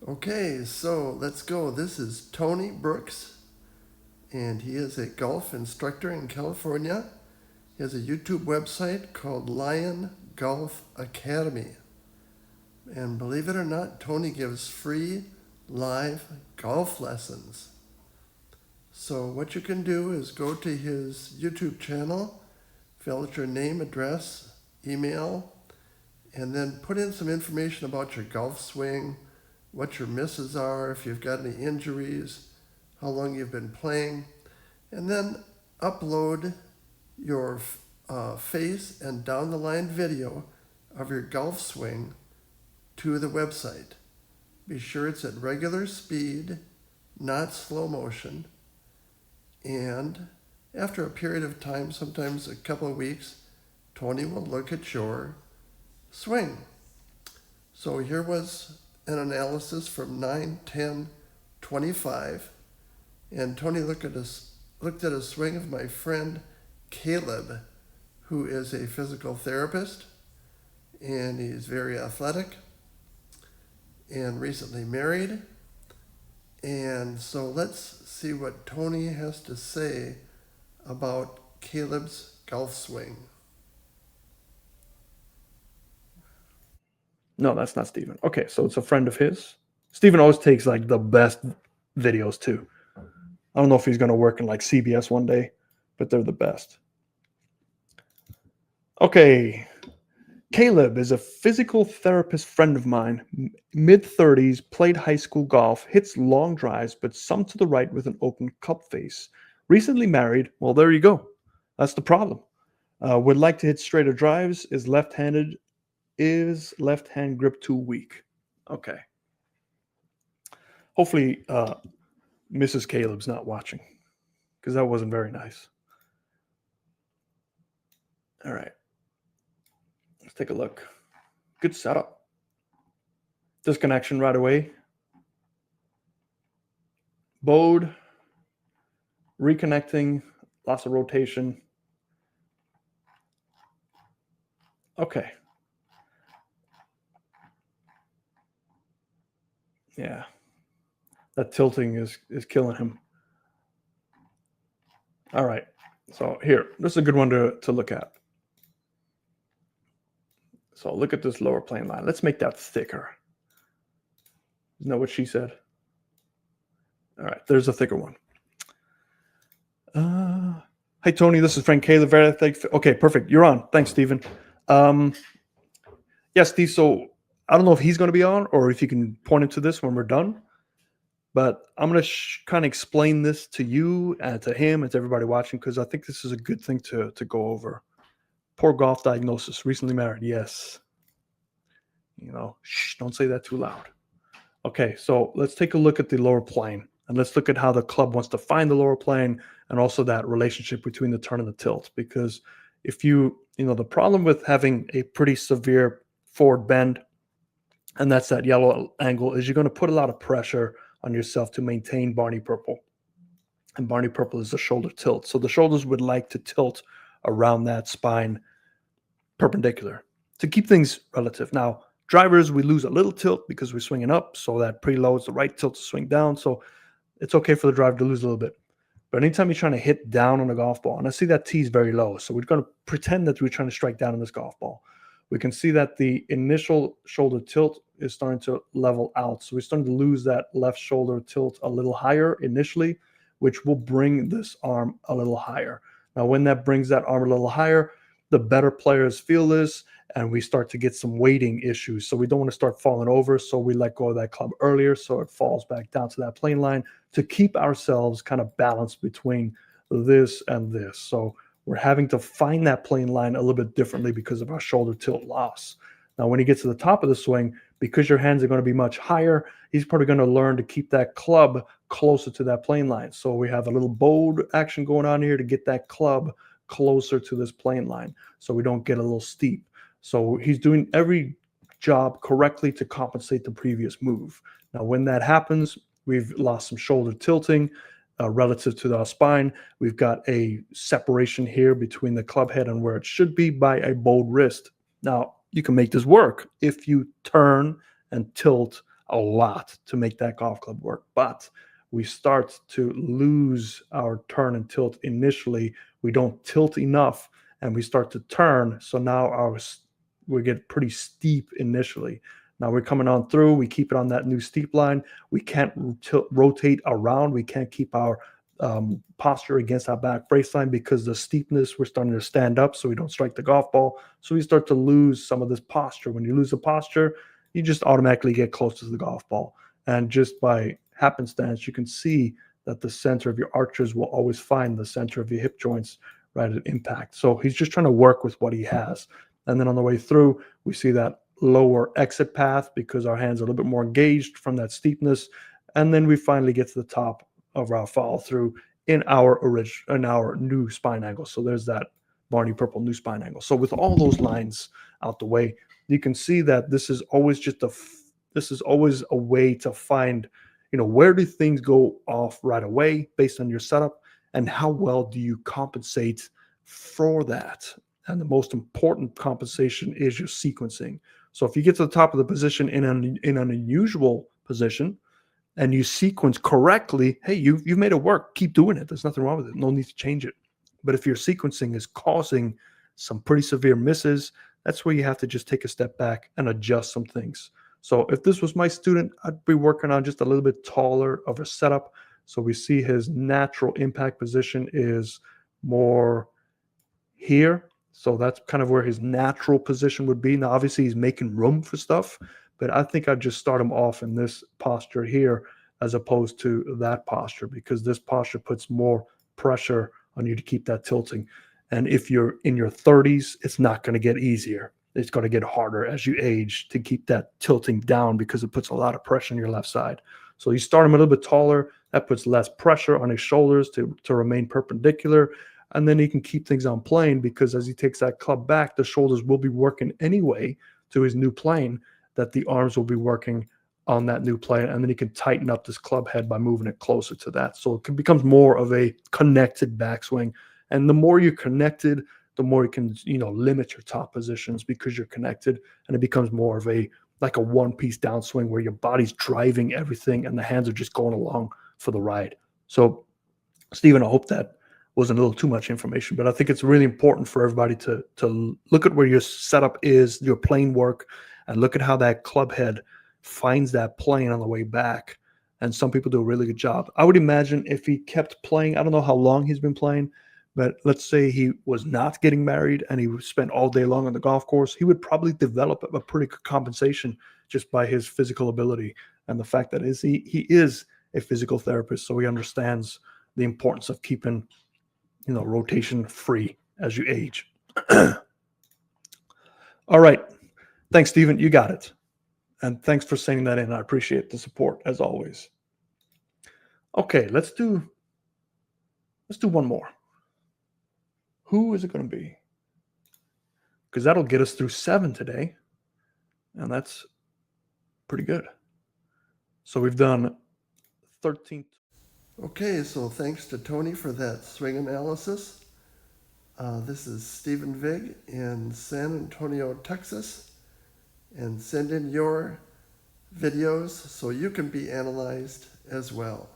Okay, so let's go. This is Tony Brooks, and he is a golf instructor in California. He has a YouTube website called Lion Golf Academy. And believe it or not, Tony gives free live golf lessons. So, what you can do is go to his YouTube channel, fill out your name, address, email, and then put in some information about your golf swing, what your misses are, if you've got any injuries, how long you've been playing, and then upload your face and down the line video of your golf swing to the website. Be sure it's at regular speed, not slow motion, and after a period of time, sometimes a couple of weeks, Tony will look at your swing. So here was an analysis from 9/10/25, and Tony looked at a swing of my friend Caleb, who is a physical therapist, and he's very athletic and recently married. And so let's see what Tony has to say about Caleb's golf swing. No, that's not Steven. Okay, so it's a friend of his. Steven always takes like the best videos too. I don't know if he's going to work in like CBS one day, but they're the best. Okay, Caleb is a physical therapist friend of mine, mid 30s, played high school golf, hits long drives, but some to the right with an open cup face. Recently married. Well, there you go. That's the problem. Would like to hit straighter drives, is left-handed, is left hand grip too weak? Okay. Hopefully, Mrs. Caleb's not watching because that wasn't very nice. All right. Let's take a look. Good setup. Disconnection right away. Bowed. Reconnecting. Lots of rotation. Okay. Yeah. That tilting is killing him. All right. So here, this is a good one to look at. So look at this lower plane line. Let's make that thicker. Isn't that what she said? All right, there's a thicker one. Hey, Tony, this is Frank Caleb. Okay, perfect. You're on. Thanks, Stephen. Yeah, Steve, so I don't know if he's going to be on or if you can point him to this when we're done. But I'm going to kind of explain this to you and to him and to everybody watching because I think this is a good thing to go over. Poor golf diagnosis. Recently married. Yes. Shh, don't say that too loud. Okay, so let's take a look at the lower plane and let's look at how the club wants to find the lower plane and also that relationship between the turn and the tilt. Because if the problem with having a pretty severe forward bend, and that's that yellow angle, is you're going to put a lot of pressure on yourself to maintain Barney Purple. And Barney Purple is the shoulder tilt. So the shoulders would like to tilt around that spine perpendicular to keep things relative. Now, drivers, we lose a little tilt because we're swinging up, so that preloads the right tilt to swing down. So it's okay for the driver to lose a little bit. But anytime you're trying to hit down on a golf ball, and I see that tee is very low, so we're going to pretend that we're trying to strike down on this golf ball. We can see that the initial shoulder tilt is starting to level out. So we're starting to lose that left shoulder tilt a little higher initially, which will bring this arm a little higher. Now, when that brings that arm a little higher, the better players feel this, and we start to get some weighting issues. So we don't want to start falling over. So we let go of that club earlier so it falls back down to that plane line to keep ourselves kind of balanced between this and this. So we're having to find that plane line a little bit differently because of our shoulder tilt loss. Now, when he gets to the top of the swing, because your hands are going to be much higher, he's probably going to learn to keep that club closer to that plane line. So we have a little bowed action going on here to get that club closer to this plane line so we don't get a little steep. So he's doing every job correctly to compensate the previous move. Now, when that happens, we've lost some shoulder tilting relative to our spine. We've got a separation here between the club head and where it should be by a bowed wrist. Now, you can make this work if you turn and tilt a lot to make that golf club work. But we start to lose our turn and tilt initially. We don't tilt enough and we start to turn. So now we get pretty steep initially. Now we're coming on through. We keep it on that new steep line. We can't rotate around. We can't keep our posture against our back brace line because the steepness, we're starting to stand up so we don't strike the golf ball. So we start to lose some of this posture. When you lose the posture, you just automatically get close to the golf ball. And just by happenstance, you can see that the center of your arches will always find the center of your hip joints right at impact. So he's just trying to work with what he has. And then on the way through, we see that lower exit path because our hands are a little bit more engaged from that steepness. And then we finally get to the top of our follow through in our new spine angle. So there's that Barney Purple new spine angle. So with all those lines out the way, you can see that this is always a way to find, where do things go off right away based on your setup, and how well do you compensate for that? And the most important compensation is your sequencing. So if you get to the top of the position in an unusual position and you sequence correctly, hey, you've made it work. Keep doing it. There's nothing wrong with it. No need to change it. But if your sequencing is causing some pretty severe misses, that's where you have to just take a step back and adjust some things. So if this was my student, I'd be working on just a little bit taller of a setup. So we see his natural impact position is more here. So that's kind of where his natural position would be. Now, obviously, he's making room for stuff, but I think I'd just start him off in this posture here as opposed to that posture, because this posture puts more pressure on you to keep that tilting. And if you're in your 30s, it's not going to get easier. It's going to get harder as you age to keep that tilting down because it puts a lot of pressure on your left side. So you start him a little bit taller. That puts less pressure on his shoulders to remain perpendicular. And then he can keep things on plane because as he takes that club back, the shoulders will be working anyway to his new plane, that the arms will be working on that new plane. And then he can tighten up this club head by moving it closer to that. So it becomes more of a connected backswing. And the more you're connected, the more you can, limit your top positions because you're connected. And it becomes more of like a one-piece downswing where your body's driving everything and the hands are just going along for the ride. So, Stephen, I hope that wasn't a little too much information, but I think it's really important for everybody to look at where your setup is, your plane work, and look at how that club head finds that plane on the way back. And some people do a really good job. I would imagine if he kept playing, I don't know how long he's been playing, but let's say he was not getting married and he spent all day long on the golf course, he would probably develop a pretty good compensation just by his physical ability and the fact that he is a physical therapist, so he understands the importance of keeping rotation free as you age. All right. Thanks, Stephen. You got it. And thanks for sending that in. I appreciate the support as always. Okay, let's do one more. Who is it going to be? Because that'll get us through 7 today. And that's pretty good. So we've done 13. Okay, so thanks to Tony for that swing analysis. This is Stephen Vig in San Antonio, Texas. And send in your videos so you can be analyzed as well.